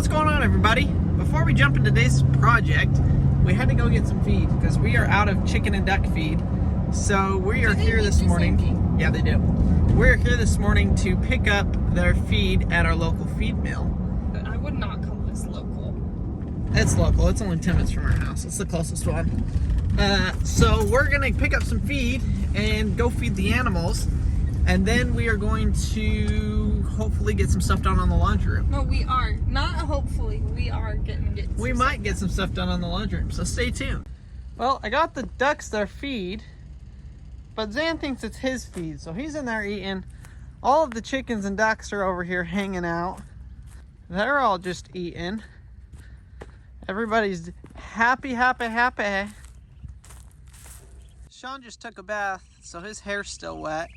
What's going on, everybody? Before we jump into today's project, we had to go get some feed because we are out of chicken and duck feed. So we are here this morning. Yeah, they do. We're here this morning to pick up their feed at our local feed mill. But I would not call this local. It's local. It's only 10 minutes from our house. It's the closest one. So we're gonna pick up some feed and go feed the animals, and then we are going to hopefully get some stuff done on the laundry room. No, we are. Not hopefully. We are getting We might get some stuff done on the laundry room, so stay tuned. Well, I got the ducks their feed, but Zan thinks it's his feed, so he's in there eating. All of the chickens and ducks are over here hanging out. They're all just eating. Everybody's happy. Sean just took a bath, so his hair's still wet.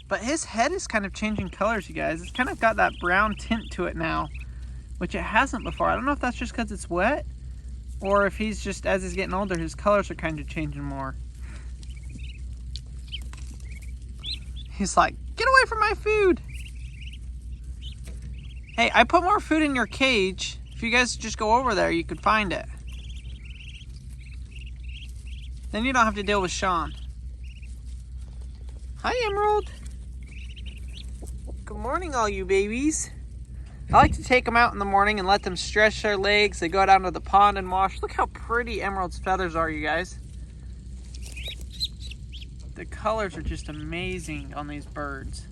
But his head is kind of changing colors, you guys. It's kind of got that brown tint to it now, which it hasn't before. I don't know if that's just because it's wet, or if he's just, as he's getting older, his colors are kind of changing more. He's like, get away from my food. Hey, I put more food in your cage. If you guys just go over there, you could find it. Then you don't have to deal with Sean. Hi, Emerald. Good morning, all you babies. I like to take them out in the morning and let them stretch their legs. They go down to the pond and wash. Look how pretty Emerald's feathers are, you guys. The colors are just amazing on these birds.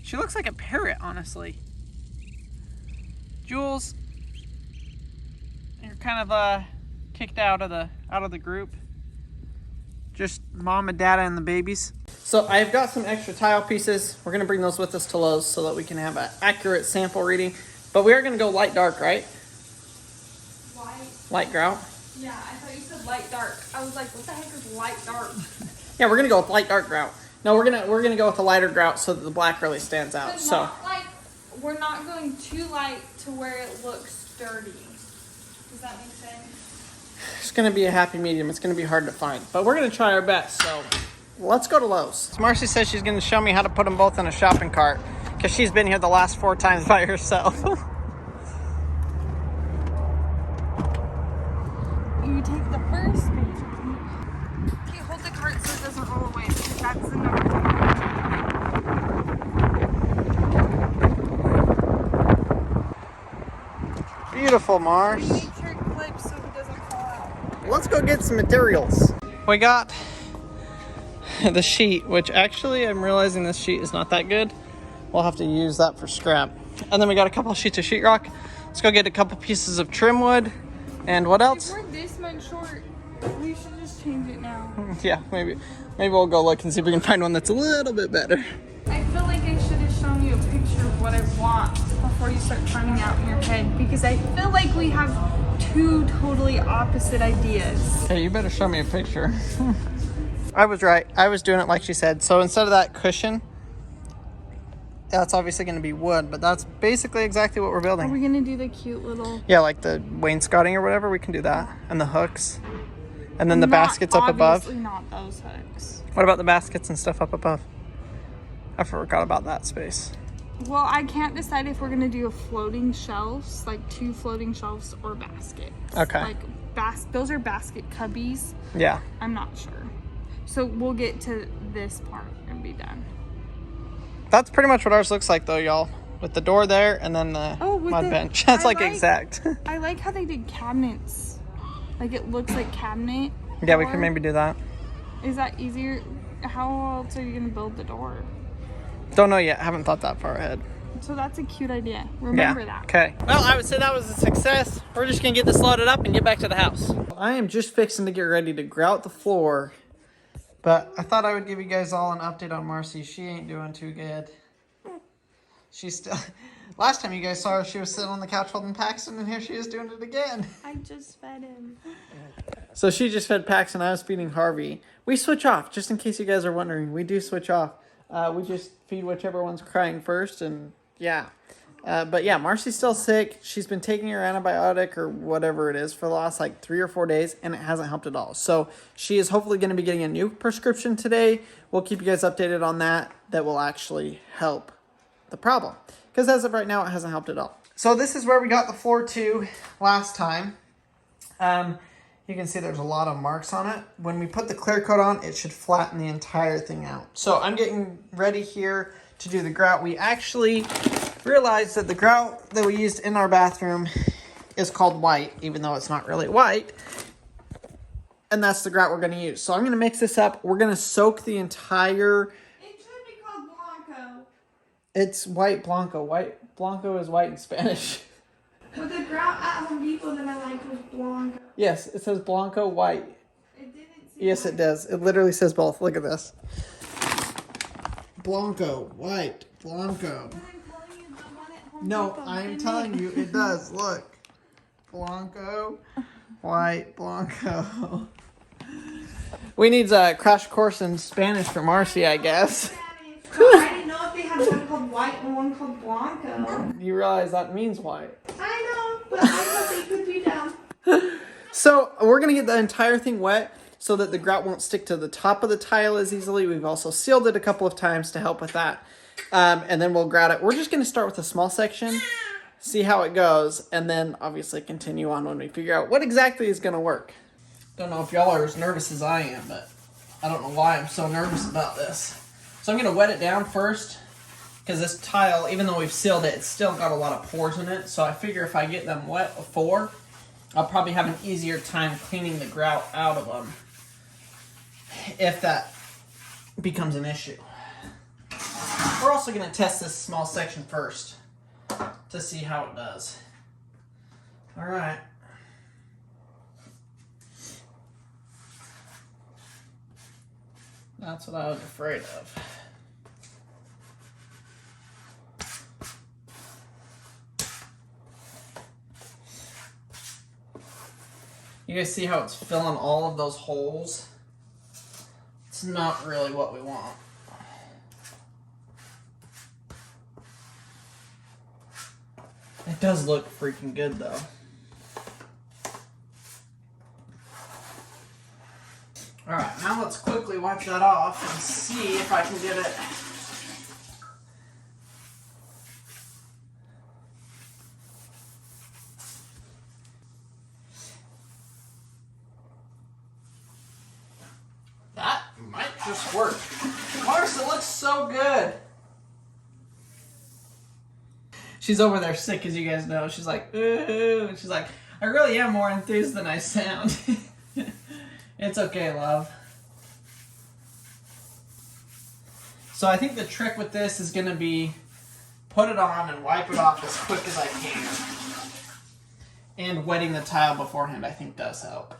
She looks like a parrot, honestly. Jules, you're kind of kicked out of the group. Just mom and dad and the babies. So I've got some extra tile pieces. We're gonna bring those with us to Lowe's so that we can have an accurate sample reading. But we are gonna go light dark, right? Light grout. Yeah, I thought you said light dark. I was like, what the heck is light dark? Yeah, we're gonna go with light dark grout. No, we're gonna go with the lighter grout so that the black really stands out. But So not like, we're not going too light to where it looks dirty. Does that make sense? it's gonna be a happy medium. It's gonna be hard to find, but we're gonna try our best. So let's go to Lowe's. Marcy says she's gonna show me how to put them both in a shopping cart because she's been here the last 4 times by herself. You take the first page. Okay, hold the cart so it doesn't roll away because that's the number. Beautiful, Mars. You need your clip so it doesn't fall out. Let's go get some materials. We got the sheet, which actually I'm realizing this sheet is not that good. We'll have to use that for scrap. And then we got a couple sheets of sheetrock. Let's go get a couple pieces of trim wood. And what else? If we're this much short, we should just change it now. Yeah, maybe we'll go look and see if we can find one that's a little bit better. I feel like I should have shown you a picture of what I want before you start finding out in your head, because I feel like we have 2 totally opposite ideas. Hey, you better show me a picture. I was right. I was doing it like she said. So instead of that cushion, that's obviously going to be wood, but that's basically exactly what we're building. Are we going to do the cute little... Yeah, like the wainscoting or whatever, we can do that. And the hooks. And then the baskets up above. Obviously not those hooks. What about the baskets and stuff up above? I forgot about that space. Well, I can't decide if we're going to do a floating shelves, like 2 floating shelves, or baskets. Okay. Like, those are basket cubbies. Yeah. I'm not sure. So we'll get to this part and be done. That's pretty much what ours looks like, though, y'all. With the door there and then the mud bench. That's like exact. I like how they did cabinets. Like, it looks like cabinet. Yeah, we can maybe do that. Is that easier? How else are you going to build the door? Don't know yet. Haven't thought that far ahead. So that's a cute idea. Remember that. Okay. Well, I would say that was a success. We're just going to get this loaded up and get back to the house. I am just fixing to get ready to grout the floor. But I thought I would give you guys all an update on Marcy. She ain't doing too good. She's still... Last time you guys saw her, she was sitting on the couch holding Paxton, and here she is doing it again. I just fed him. So she just fed Paxton. I was feeding Harvey. We switch off, just in case you guys are wondering. We do switch off. We just feed whichever one's crying first, and yeah. But yeah, Marcy's still sick. She's been taking her antibiotic or whatever it is for the last like 3 or 4 days, and it hasn't helped at all. So she is hopefully going to be getting a new prescription today. We'll keep you guys updated on that. That will actually help the problem. Because as of right now, it hasn't helped at all. So this is where we got the floor to last time. You can see there's a lot of marks on it. When we put the clear coat on, it should flatten the entire thing out. So I'm getting ready here to do the grout. We actually realized that the grout that we used in our bathroom is called white, even though it's not really white. And that's the grout we're going to use. So I'm going to mix this up. We're going to soak the entire... It should be called Blanco. It's white Blanco. White Blanco is white in Spanish. But the grout at Home Depot that I like was Blanco. Yes, it says Blanco white. It didn't say Yes, white. it does. It literally says both. Look at this. Blanco, white, Blanco. But I'm telling you, the one at Home No, Depot I'm didn't. telling you, it does. Look. Blanco, white, Blanco. We need a crash course in Spanish for Marcy, I guess. I didn't know if they had one called white and one called Blanco. You realize that means white. I know, but I thought they could be dumb. So we're going to get the entire thing wet so that the grout won't stick to the top of the tile as easily. We've also sealed it a couple of times to help with that. And then we'll grout it. We're just going to start with a small section, see how it goes, and then obviously continue on when we figure out what exactly is going to work. Don't know if y'all are as nervous as I am, but I don't know why I'm so nervous about this. So I'm going to wet it down first, because this tile, even though we've sealed it, it's still got a lot of pores in it. So I figure if I get them wet before, I'll probably have an easier time cleaning the grout out of them, if that becomes an issue. We're also going to test this small section first to see how it does. All right. That's what I was afraid of. You guys see how it's filling all of those holes? It's not really what we want. It does look freaking good though. Alright, now let's quickly wipe that off and see if I can get it. That might just work. Mars, it looks so good. She's over there sick, as you guys know. She's like, ooh. And she's like, I really am more enthused than I sound. It's okay, love. So I think the trick with this is going to be put it on and wipe it off as quick as I can. And wetting the tile beforehand, I think, does help.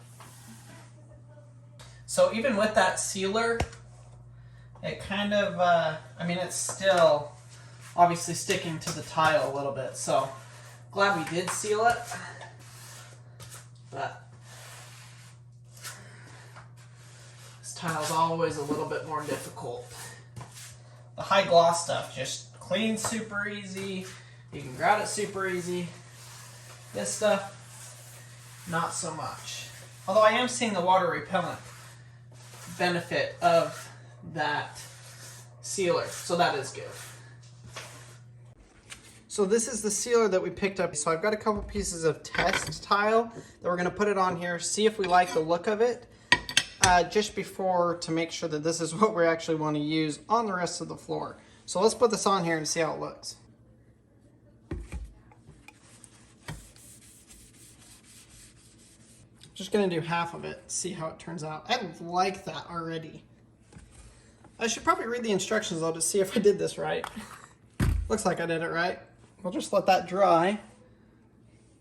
So even with that sealer, it kind of, I mean, it's still obviously sticking to the tile a little bit. So glad we did seal it. But this tile's always a little bit more difficult. The high gloss stuff just cleans super easy. You can grout it super easy. This stuff, not so much. Although I am seeing the water repellent benefit of that sealer, so that is good. So this is the sealer that we picked up. So I've got a couple pieces of test tile that we're going to put it on here, see if we like the look of it, just before, to make sure that this is what we actually want to use on the rest of the floor. So let's put this on here and see how it looks. Just going to do half of it, see how it turns out. I like that already. I should probably read the instructions though to see if I did this right. Looks like I did it right. We'll just let that dry.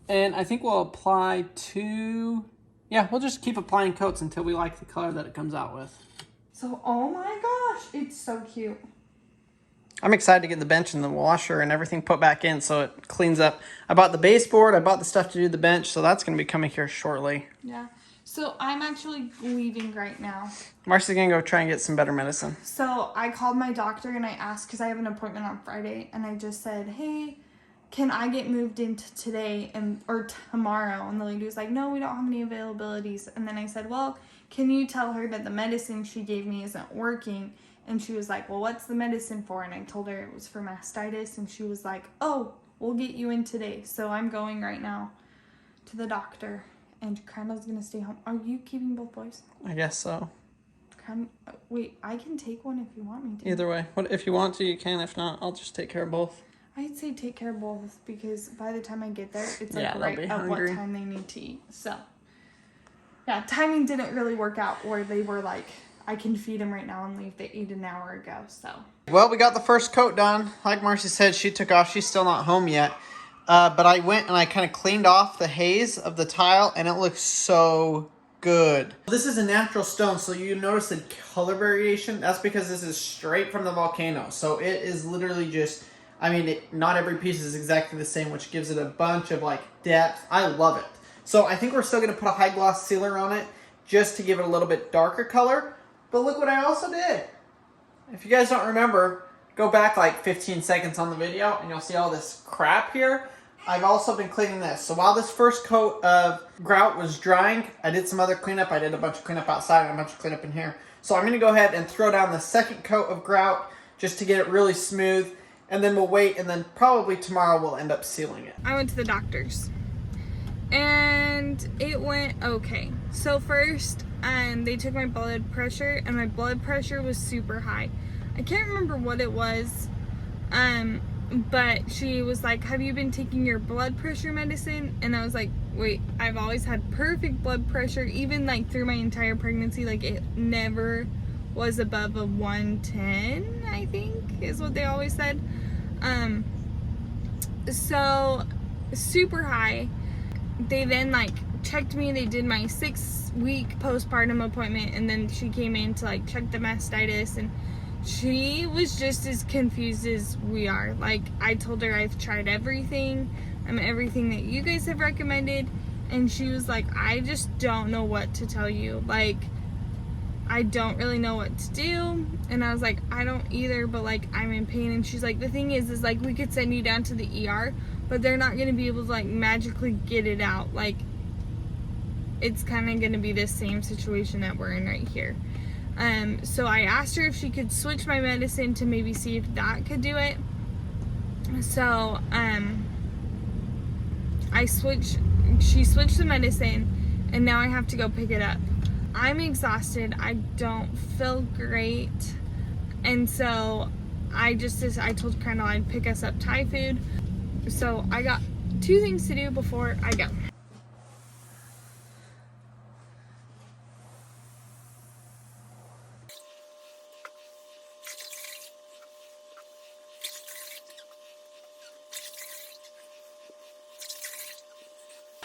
And I think we'll apply two... Yeah, we'll just keep applying coats until we like the color that it comes out with. So, oh my gosh, it's so cute. I'm excited to get the bench and the washer and everything put back in so it cleans up. I bought the baseboard, I bought the stuff to do the bench, so that's going to be coming here shortly. Yeah. So I'm actually leaving right now. Marcy's going to go try and get some better medicine. So I called my doctor and I asked, because I have an appointment on Friday, and I just said, hey, can I get moved into today or tomorrow? And the lady was like, no, we don't have any availabilities. And then I said, well, can you tell her that the medicine she gave me isn't working? And she was like, well, what's the medicine for? And I told her it was for mastitis. And she was like, oh, we'll get you in today. So I'm going right now to the doctor, and Crandall's gonna stay home. Are you keeping both boys? I guess so. Wait, I can take one if you want me to. Either way. If you want to, you can. If not, I'll just take care of both. I'd say take care of both, because by the time I get there, it's like Yeah, right they'll be at what hungry. time they need to eat. So, yeah, timing didn't really work out where they were like, I can feed them right now and leave. They ate an hour ago, so. Well, we got the first coat done. Like Marcy said, she took off. She's still not home yet. But I went and I kind of cleaned off the haze of the tile, and it looks so good. This is a natural stone, so you notice the color variation. That's because this is straight from the volcano. So it is literally just, I mean, not every piece is exactly the same, which gives it a bunch of like depth. I love it. So I think we're still going to put a high gloss sealer on it just to give it a little bit darker color. But look what I also did. If you guys don't remember, go back like 15 seconds on the video and you'll see all this crap here. I've also been cleaning this. So while this first coat of grout was drying, I did some other cleanup. I did a bunch of cleanup outside and a bunch of cleanup in here. So I'm going to go ahead and throw down the second coat of grout just to get it really smooth. And then we'll wait, and then probably tomorrow we'll end up sealing it. I went to the doctor's, and it went okay. So first, they took my blood pressure, and my blood pressure was super high. I can't remember what it was, but she was like, have you been taking your blood pressure medicine? And I was like, wait, I've always had perfect blood pressure, even like through my entire pregnancy. Like, it never was above a 110, I think is what they always said. So super high. They then like checked me. They did my 6-week postpartum appointment, and then she came in to like check the mastitis, and she was just as confused as we are. Like, I told her I've tried everything, everything that you guys have recommended, and she was like, I just don't know what to tell you. Like, I don't really know what to do. And I was like, I don't either, but like, I'm in pain. And she's like, the thing is like, we could send you down to the ER, but they're not going to be able to like magically get it out. Like, it's kind of going to be the same situation that we're in right here. So I asked her if she could switch my medicine to maybe see if that could do it. So, she switched the medicine, and now I have to go pick it up. I'm exhausted. I don't feel great. And so I told Crandall I'd pick us up Thai food. So I got 2 things to do before I go.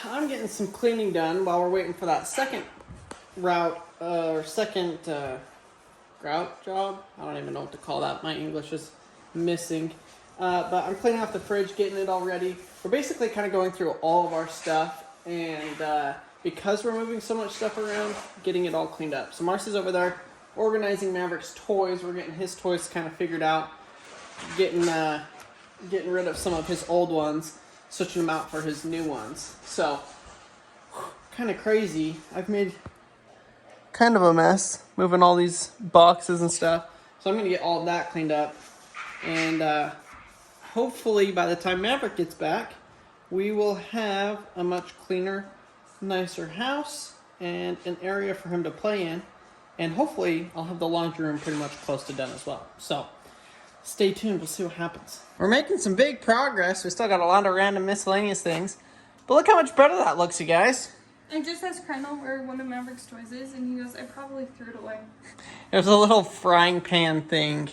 I'm getting some cleaning done while we're waiting for that second grout job. I don't even know what to call that. My English is missing. But I'm cleaning off the fridge, getting it all ready. We're basically kind of going through all of our stuff, and because we're moving so much stuff around, getting it all cleaned up. So Marcy's over there organizing Maverick's toys. We're getting his toys kind of figured out, getting rid of some of his old ones, switching them out for his new ones. So, kind of crazy. I've made kind of a mess moving all these boxes and stuff. So I'm going to get all of that cleaned up. And hopefully by the time Maverick gets back, we will have a much cleaner, nicer house and an area for him to play in. And hopefully I'll have the laundry room pretty much close to done as well. So stay tuned. We'll see what happens. We're making some big progress. We still got a lot of random miscellaneous things. But look how much better that looks, you guys. I just asked Crandall where one of Maverick's toys is, and he goes, I probably threw it away. It was a little frying pan thing.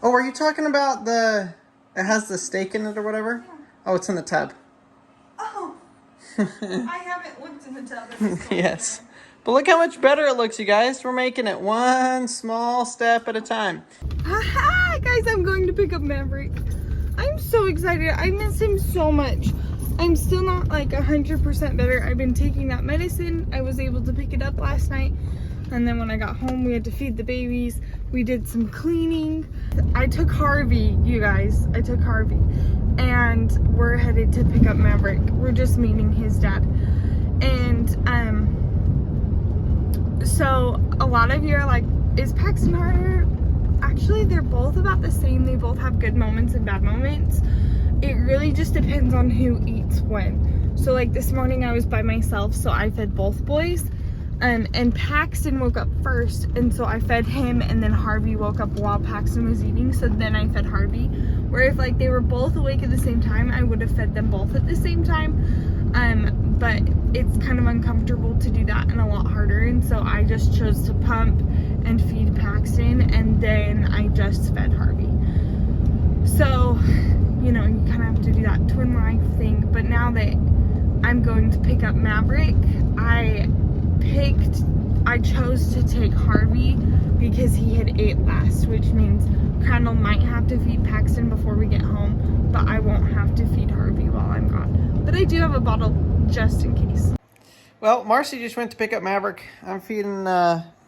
Oh, are you talking about it has the steak in it or whatever? Yeah. Oh, it's in the tub. Oh. I haven't looked in the tub. Yes. But look how much better it looks, you guys. We're making it one small step at a time. Haha, guys, I'm going to pick up Maverick. I'm so excited. I miss him so much. I'm still not like 100% better. I've been taking that medicine. I was able to pick it up last night. And then when I got home, we had to feed the babies. We did some cleaning. I took Harvey, you guys. I took Harvey. And we're headed to pick up Maverick. We're just meeting his dad. And so a lot of you are like, is Paxton harder? Actually, they're both about the same. They both have good moments and bad moments. it really just depends on who eats when. So like this morning I was by myself, so I fed both boys. And Paxton woke up first, and so I fed him, and then Harvey woke up while Paxton was eating, so then I fed Harvey. Where if like they were both awake at the same time, I would have fed them both at the same time. But it's kind of uncomfortable to do that and a lot harder, and so I just chose to pump and feed Paxton, and then I just fed Harvey. So, you know, you kind of have to do that twin life thing. But now that I'm going to pick up Maverick, I chose to take Harvey because he had ate last, which means Crandall might have to feed Paxton before we get home, but I won't have to feed Harvey while I'm gone. But I do have a bottle just in case. Well, Marcy just went to pick up Maverick. I'm feeding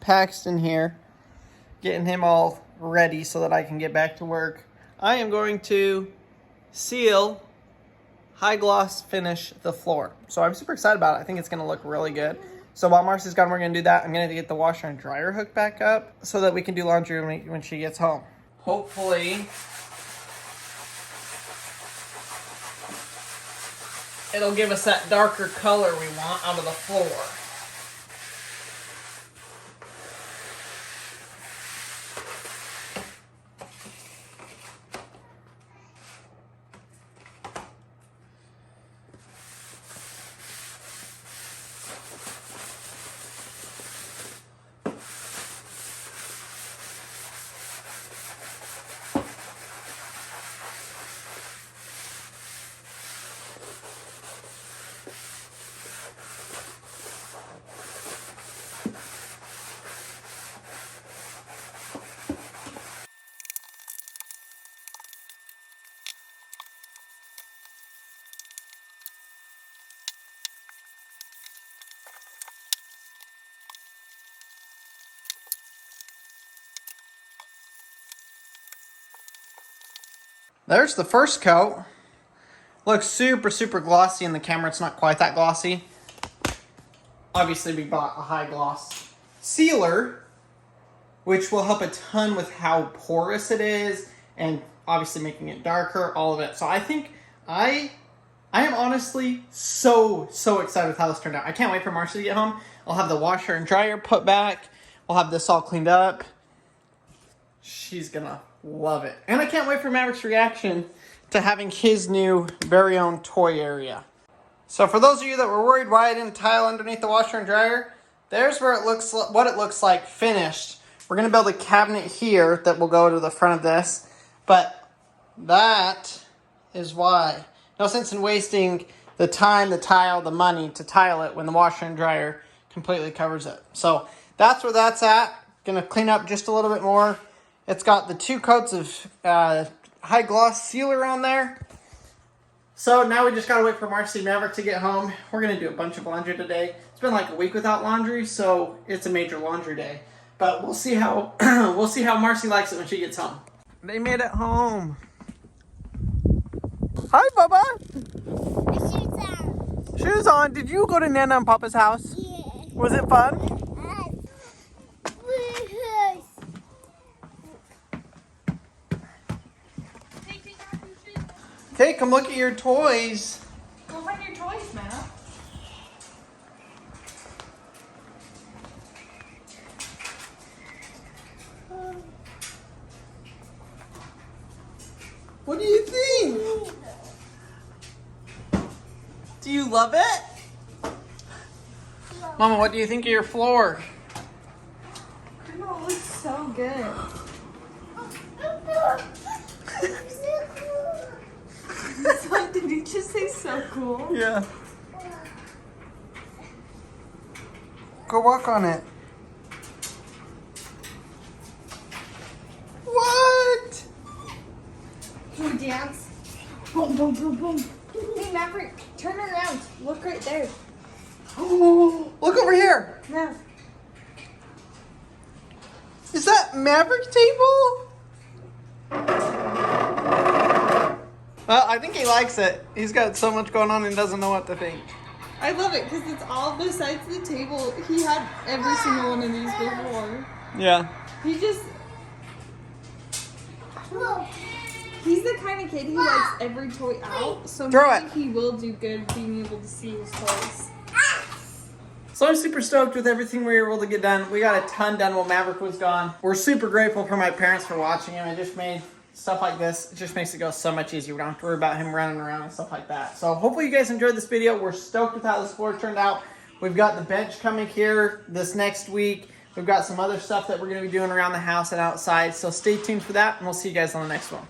Paxton here, getting him all ready so that I can get back to work. I am going to seal, high gloss finish the floor. So I'm super excited about it. I think it's going to look really good. So while Marcy's gone, we're going to do that. I'm going to get the washer and dryer hooked back up so that we can do laundry when she gets home. Hopefully, it'll give us that darker color we want out of the floor. There's the first coat. Looks super, super glossy in the camera. It's not quite that glossy. Obviously, we bought a high gloss sealer, which will help a ton with how porous it is and obviously making it darker, all of it. So I think I am honestly so excited with how this turned out. I can't wait for Marcy to get home. I'll have the washer and dryer put back. We'll have this all cleaned up. She's gonna love it. And I can't wait for Maverick's reaction to having his new very own toy area. So for those of you that were worried why I didn't tile underneath the washer and dryer, there's where what it looks like finished. We're gonna build a cabinet here that will go to the front of this, but that is why. No sense in wasting the time, the tile, the money to tile it when the washer and dryer completely covers it. So that's where that's at. Gonna clean up just a little bit more. It's got the 2 coats of high gloss sealer on there. So now we just gotta wait for Marcy and Maverick to get home. We're gonna do a bunch of laundry today. It's been like a week without laundry, so it's a major laundry day. But we'll see how Marcy likes it when she gets home. They made it home. Hi, Bubba. Shoes on. Shoes on. Did you go to Nana and Papa's house? Yeah. Was it fun? Okay, come look at your toys. Go find your toys, Matt. What do you think? Do you love it? Mama, what do you think of your floor? Oh, it looks so good. So, did you just say so cool? Yeah. Go walk on it. What? Can we dance? Boom, boom, boom, boom. Hey, Maverick, turn around. Look right there. Oh, look over here. Mav. Is that Maverick table? Well, I think he likes it. He's got so much going on and doesn't know what to think. I love it because it's all besides the table. He had every single one of these before. Yeah. He just... He's the kind of kid who likes every toy out, so Throw maybe it. he will do good being able to see his toys. So I'm super stoked with everything we were able to get done. We got a ton done while Maverick was gone. We're super grateful for my parents for watching him. It just made stuff like this, it just makes it go so much easier. We don't have to worry about him running around and stuff like that. So hopefully you guys enjoyed this video. We're stoked with how this floor turned out. We've got the bench coming here this next week. We've got some other stuff that we're going to be doing around the house and outside. So stay tuned for that, and we'll see you guys on the next one.